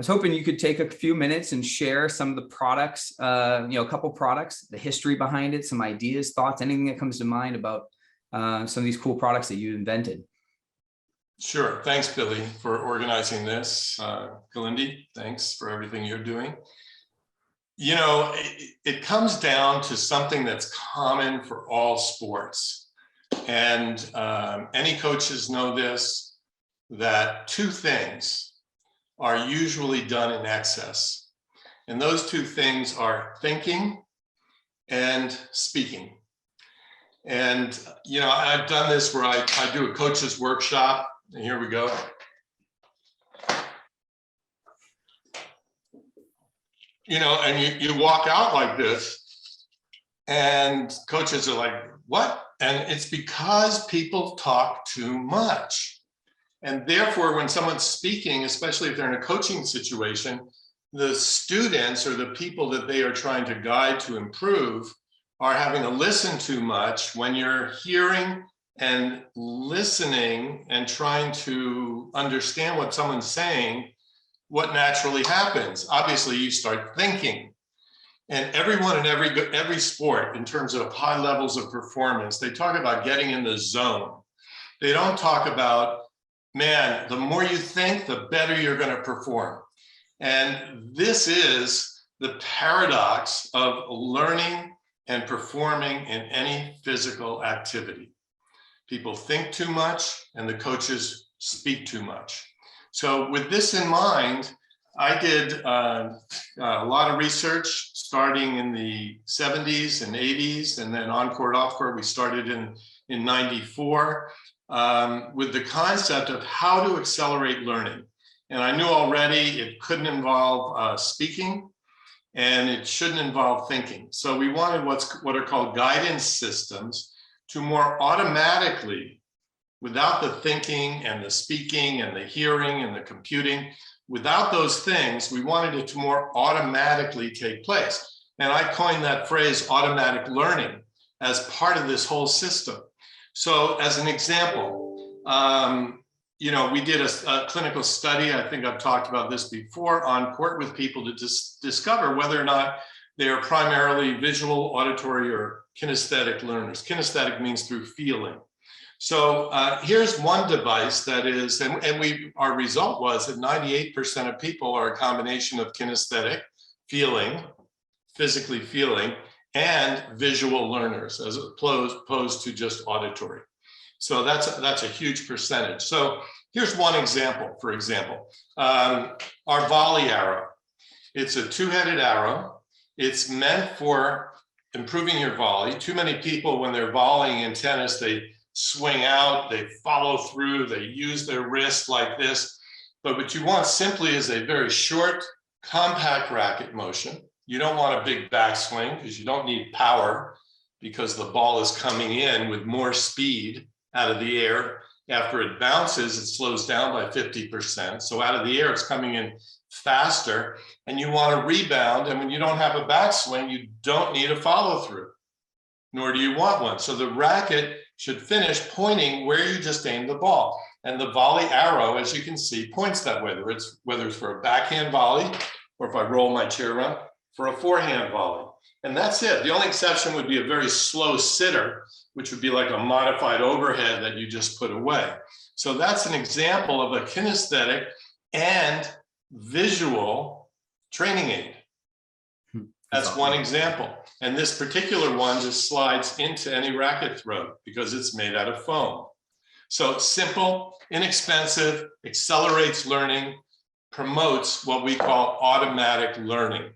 was hoping you could take a few minutes and share some of the products, a couple products, the history behind it, some ideas, thoughts, anything that comes to mind about some of these cool products that you invented. Sure. Thanks, Billy, for organizing this. Galindi, thanks for everything you're doing. You know, it comes down to something that's common for all sports. And any coaches know this, that two things are usually done in excess. And those two things are thinking and speaking. And, you know, I've done this where I do a coach's workshop. And here we go. You know, and you walk out like this, and coaches are like, what? And it's because people talk too much. And therefore, when someone's speaking, especially if they're in a coaching situation, the students or the people that they are trying to guide to improve are having to listen too much. When you're hearing and listening and trying to understand what someone's saying, what naturally happens? Obviously, you start thinking. And everyone in every sport, in terms of high levels of performance, they talk about getting in the zone. They don't talk about, man, the more you think, the better you're going to perform. And this is the paradox of learning and performing in any physical activity. People think too much, and the coaches speak too much. So with this in mind, I did a lot of research starting in the 70s and 80s, and then OnCourt OffCourt we started in 94 with the concept of how to accelerate learning. And I knew already it couldn't involve speaking, and it shouldn't involve thinking. So we wanted what are called guidance systems to more automatically, without the thinking and the speaking and the hearing and the computing, without those things, we wanted it to more automatically take place. And I coined that phrase automatic learning as part of this whole system. So as an example, you know, we did a clinical study, I think I've talked about this before, on court with people to discover whether or not they are primarily visual, auditory, or kinesthetic learners. Kinesthetic means through feeling. So here's one device that is, our result was that 98% of people are a combination of kinesthetic, feeling, physically feeling, and visual learners, as opposed to just auditory. So that's a huge percentage. So here's one example, for example, our volley arrow. It's a two-headed arrow. It's meant for improving your volley. Too many people, when they're volleying in tennis, they swing out, they follow through, they use their wrist like this. But what you want simply is a very short, compact racket motion. You don't want a big backswing because you don't need power, because the ball is coming in with more speed out of the air. After it bounces, it slows down by 50%. So out of the air, it's coming in faster, and you want to rebound. And when you don't have a backswing, you don't need a follow through, nor do you want one. So the racket should finish pointing where you just aimed the ball. And the volley arrow, as you can see, points that way, whether it's for a backhand volley, or if I roll my chair around, for a forehand volley. And that's it. The only exception would be a very slow sitter, which would be like a modified overhead that you just put away. So that's an example of a kinesthetic and visual training aid. That's one example. And this particular one just slides into any racket throw because it's made out of foam. So it's simple, inexpensive, accelerates learning, promotes what we call automatic learning.